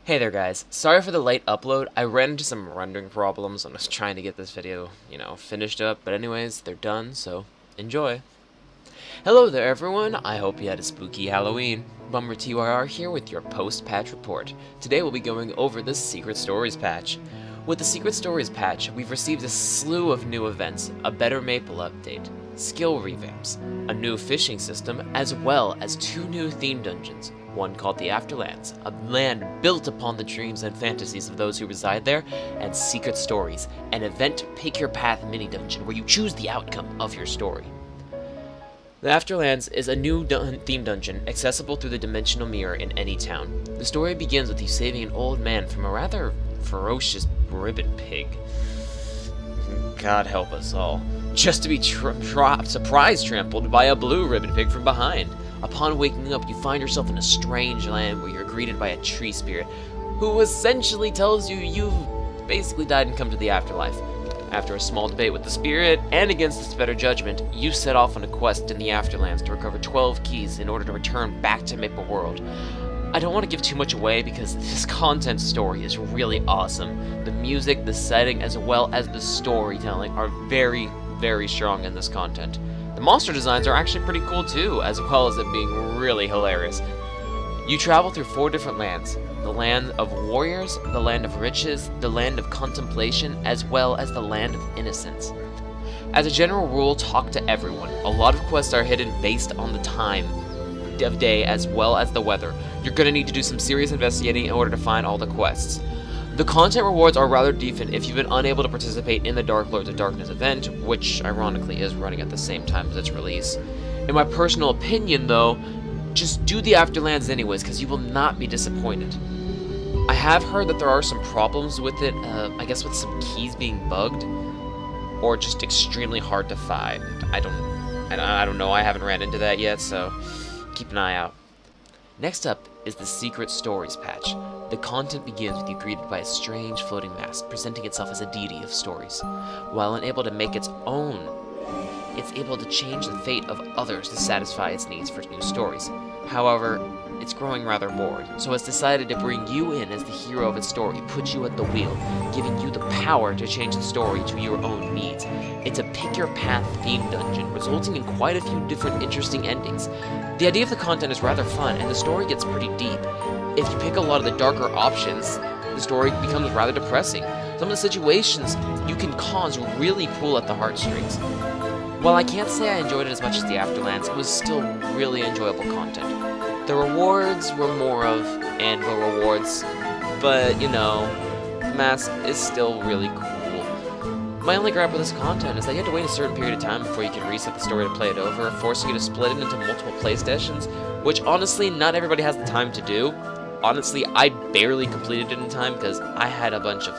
Hey there guys, sorry for the late upload. I ran into some rendering problems when I was trying to get this video, finished up, but anyways, they're done, so enjoy. Hello there everyone, I hope you had a spooky Halloween. Bummer TYR here with your post-patch report. Today we'll be going over the Secret Stories patch. With the Secret Stories patch, we've received a slew of new events, a better Maple update, skill revamps, a new fishing system, as well as 2 new theme dungeons. One called the Afterlands, a land built upon the dreams and fantasies of those who reside there, and Secret Stories, an event Pick Your Path mini-dungeon where you choose the outcome of your story. The Afterlands is a new theme dungeon accessible through the dimensional mirror in any town. The story begins with you saving an old man from a rather ferocious ribbon pig. God help us all. Just to be surprise trampled by a blue ribbon pig from behind. Upon waking up, you find yourself in a strange land where you're greeted by a tree spirit who essentially tells you you've basically died and come to the afterlife. After a small debate with the spirit, and against its better judgment, you set off on a quest in the Afterlands to recover 12 keys in order to return back to Maple World. I don't want to give too much away because this content story is really awesome. The music, the setting, as well as the storytelling are very, very strong in this content. The monster designs are actually pretty cool too, as well as it being really hilarious. You travel through 4 different lands. The land of warriors, the land of riches, the land of contemplation, as well as the land of innocence. As a general rule, talk to everyone. A lot of quests are hidden based on the time of day as well as the weather. You're gonna need to do some serious investigating in order to find all the quests. The content rewards are rather decent if you've been unable to participate in the Dark Lords of Darkness event, which ironically is running at the same time as its release. In my personal opinion though, just do the Afterlands anyways, because you will not be disappointed. I have heard that there are some problems with it, I guess with some keys being bugged, or just extremely hard to find. I don't know, I haven't ran into that yet, so keep an eye out. Next up is the Secret Stories patch. The content begins with you greeted by a strange floating mask, presenting itself as a deity of stories. While unable to make its own, it's able to change the fate of others to satisfy its needs for new stories. However, it's growing rather bored, so has decided to bring you in as the hero of its story, put you at the wheel, giving you the power to change the story to your own needs. It's a Pick Your Path themed dungeon, resulting in quite a few different interesting endings. The idea of the content is rather fun, and the story gets pretty deep. If you pick a lot of the darker options, the story becomes rather depressing. Some of the situations you can cause really pull at the heartstrings. While I can't say I enjoyed it as much as the Afterlands, it was still really enjoyable content. The rewards were more of anvil rewards, but the mask is still really cool. My only gripe with this content is that you have to wait a certain period of time before you can reset the story to play it over, forcing you to split it into multiple play sessions, which honestly not everybody has the time to do. Honestly, I barely completed it in time because I had a bunch of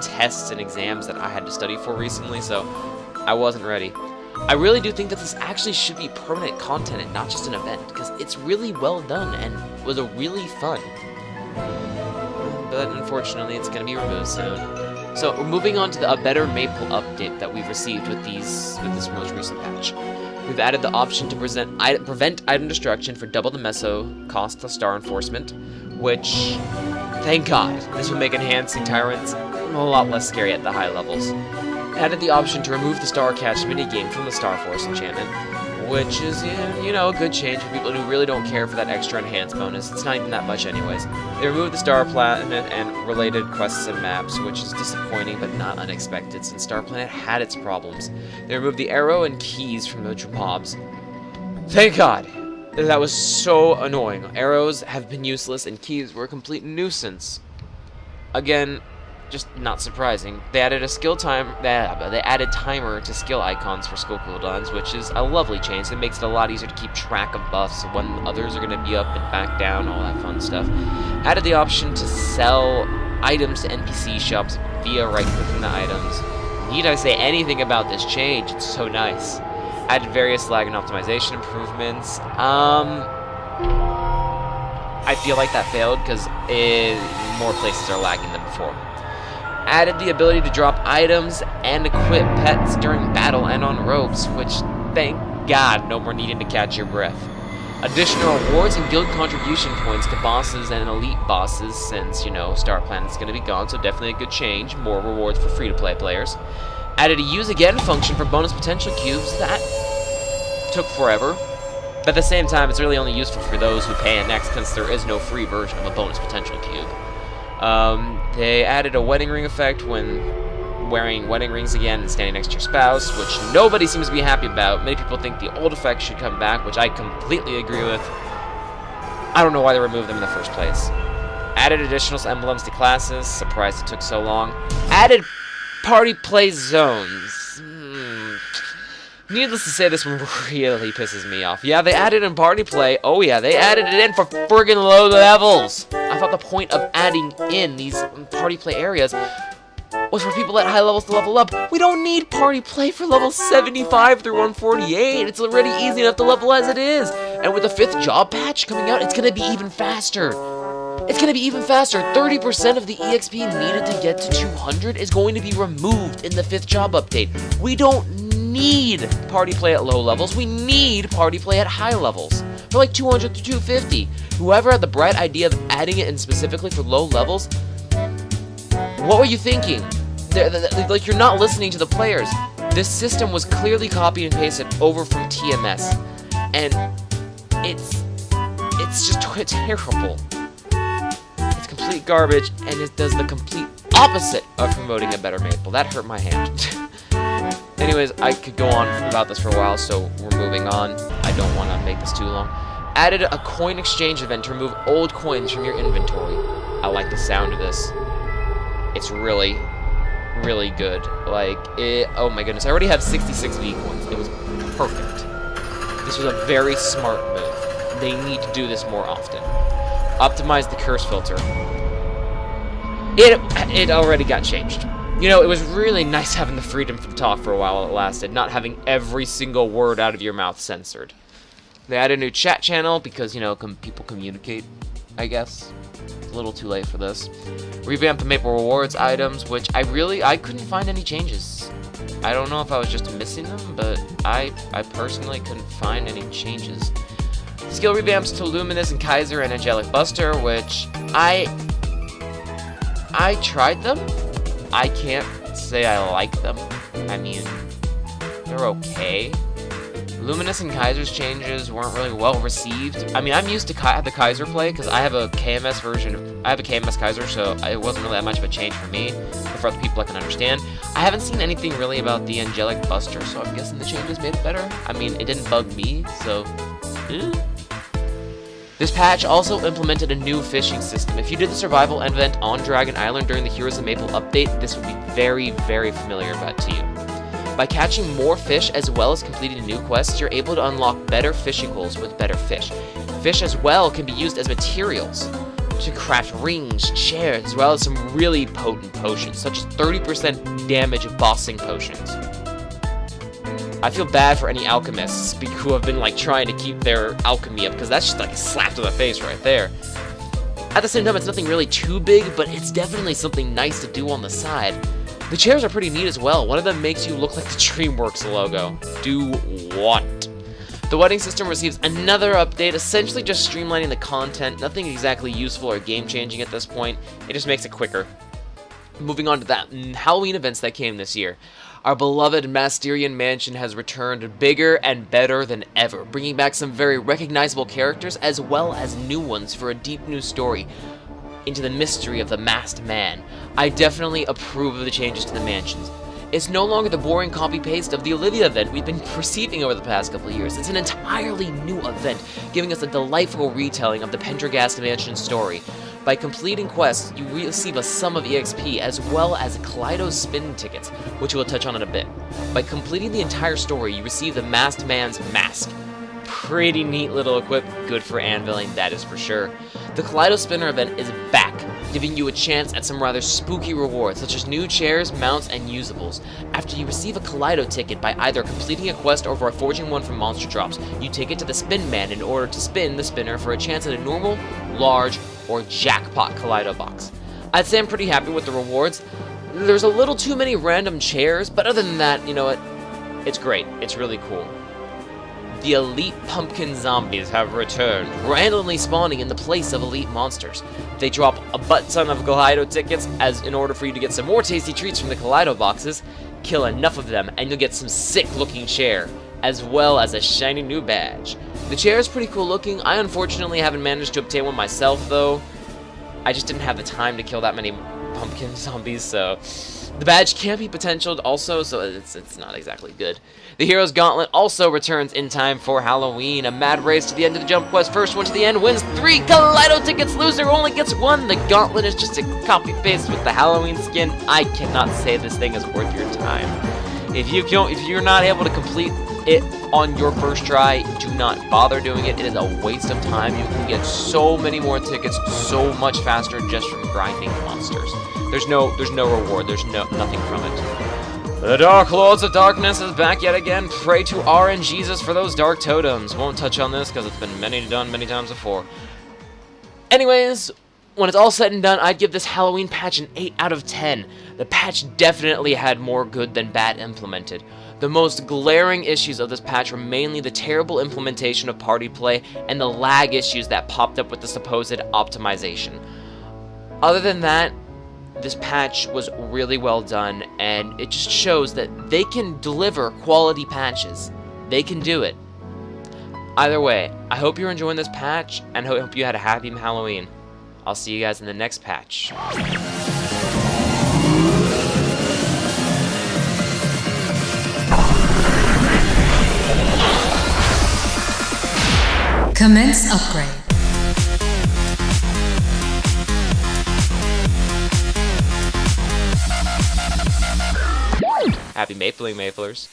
tests and exams that I had to study for recently, so I wasn't ready. I really do think that this actually should be permanent content and not just an event, because it's really well done and was a really fun. But unfortunately, it's going to be removed soon. So we're moving on to a better Maple update that we've received with this most recent patch. We've added the option to prevent item destruction for double the meso cost the star enforcement, which, thank God, this would make enhancing tyrants a lot less scary at the high levels. Added the option to remove the Star Catch minigame from the Star Force enchantment, which is, a good change for people who really don't care for that extra enhanced bonus. It's not even that much anyways. They removed the Star Planet and related quests and maps, which is disappointing but not unexpected since Star Planet had its problems. They removed the arrow and keys from the mobs. Thank God! That was so annoying. Arrows have been useless and keys were a complete nuisance. Again, just not surprising. They added They added timer to skill icons for skill cooldowns, which is a lovely change that makes it a lot easier to keep track of buffs, when others are going to be up and back down, all that fun stuff. Added the option to sell items to NPC shops via right-clicking the items. Need I say anything about this change? It's so nice. Added various lag and optimization improvements. I feel like that failed because more places are lagging than before. Added the ability to drop items and equip pets during battle and on ropes, which, thank God, no more needing to catch your breath. Additional rewards and guild contribution points to bosses and elite bosses since, Star Planet's going to be gone, so definitely a good change. More rewards for free-to-play players. Added a use again function for bonus potential cubes. That took forever. But at the same time, it's really only useful for those who pay it next since there is no free version of a bonus potential cube. They added a wedding ring effect when wearing wedding rings again and standing next to your spouse, which nobody seems to be happy about. Many people think the old effect should come back, which I completely agree with. I don't know why they removed them in the first place. Added additional emblems to classes. Surprised it took so long. Added party play zones. Needless to say, this one really pisses me off. Yeah, they added in party play. Oh yeah, they added it in for friggin' low levels. I thought the point of adding in these party play areas was for people at high levels to level up. We don't need party play for level 75 through 148. It's already easy enough to level as it is. And with the 5th job patch coming out, it's gonna be even faster. It's gonna be even faster. 30% of the EXP needed to get to 200 is going to be removed in the 5th job update. We don't need party play at low levels. We need party play at high levels. For like 200 to 250. Whoever had the bright idea of adding it in specifically for low levels, what were you thinking? Like, you're not listening to the players. This system was clearly copied and pasted over from TMS, and it's just terrible. It's complete garbage, and it does the complete opposite of promoting a better Maple. That hurt my hand. Anyways, I could go on about this for a while, so we're moving on. I don't want to make this too long. Added a coin exchange event to remove old coins from your inventory. I like the sound of this. It's really, really good. Like, oh my goodness, I already have 66 V coins. It was perfect. This was a very smart move. They need to do this more often. Optimize the curse filter. It already got changed. It was really nice having the freedom to talk for a while it lasted, not having every single word out of your mouth censored. They added a new chat channel because, people communicate, I guess. A little too late for this. Revamp the Maple Rewards items, which I couldn't find any changes. I don't know if I was just missing them, but I personally couldn't find any changes. Skill revamps to Luminous and Kaiser and Angelic Buster, which I tried them. I can't say I like them. I mean, they're okay. Luminous and Kaiser's changes weren't really well received. I mean, I'm used to the Kaiser play because I have a KMS version. I have a KMS Kaiser, so it wasn't really that much of a change for me. But for other people, I can understand. I haven't seen anything really about the Angelic Buster, so I'm guessing the changes made it better. I mean, it didn't bug me, so. This patch also implemented a new fishing system. If you did the survival event on Dragon Island during the Heroes of Maple update, this would be very, very familiar to you. By catching more fish as well as completing new quests, you're able to unlock better fishing holes with better fish. Fish as well can be used as materials to craft rings, chairs, as well as some really potent potions, such as 30% damage bossing potions. I feel bad for any alchemists who have been trying to keep their alchemy up, because that's just a slap to the face right there. At the same time, it's nothing really too big, but it's definitely something nice to do on the side. The chairs are pretty neat as well. One of them makes you look like the DreamWorks logo. Do what? The wedding system receives another update, essentially just streamlining the content. Nothing exactly useful or game-changing at this point. It just makes it quicker. Moving on to that Halloween events that came this year. Our beloved Mysterion Mansion has returned bigger and better than ever, bringing back some very recognizable characters as well as new ones for a deep new story into the mystery of the masked man. I definitely approve of the changes to the mansions. It's no longer the boring copy-paste of the Olivia event we've been receiving over the past couple of years. It's an entirely new event, giving us a delightful retelling of the Pendergast Mansion story. By completing quests, you receive a sum of EXP as well as Kaleido spin tickets, which we'll touch on in a bit. By completing the entire story, you receive the masked man's mask. Pretty neat little equip, good for anviling, that is for sure. The Kaleido Spinner event is back, giving you a chance at some rather spooky rewards, such as new chairs, mounts, and usables. After you receive a Kaleido ticket by either completing a quest or by forging one from monster drops, you take it to the Spin Man in order to spin the spinner for a chance at a normal, large, or jackpot Kaleido box. I'd say I'm pretty happy with the rewards. There's a little too many random chairs, but other than that, you know what? It's great. It's really cool. The elite pumpkin zombies have returned, randomly spawning in the place of elite monsters. They drop a butt ton of Kaleido tickets as in order for you to get some more tasty treats from the Kaleido boxes. Kill enough of them and you'll get some sick looking chair, as well as a shiny new badge. The chair is pretty cool looking. I unfortunately haven't managed to obtain one myself though. I just didn't have the time to kill that many pumpkin zombies, so the badge can be potentialed also, so it's not exactly good. The hero's Gauntlet also returns in time for Halloween. A mad race to the end of the jump quest. First one to the end wins 3 Kaleido tickets. Loser only gets 1. The Gauntlet is just a copy paste with the Halloween skin. I cannot say this thing is worth your time. If you're not able to complete it on your first try, do not bother doing it. It is a waste of time. You can get so many more tickets so much faster just from grinding monsters. There's no reward. There's nothing from it. The Dark Lords of Darkness is back yet again. Pray to RNGesus for those dark totems. Won't touch on this because it's been done many times before. Anyways, when it's all said and done, I'd give this Halloween patch an 8 out of 10. The patch definitely had more good than bad implemented. The most glaring issues of this patch were mainly the terrible implementation of party play and the lag issues that popped up with the supposed optimization. Other than that, this patch was really well done, and it just shows that they can deliver quality patches. They can do it. Either way, I hope you're enjoying this patch, and hope you had a happy Halloween. I'll see you guys in the next patch. Commence upgrade. Happy Mapling, Maplers.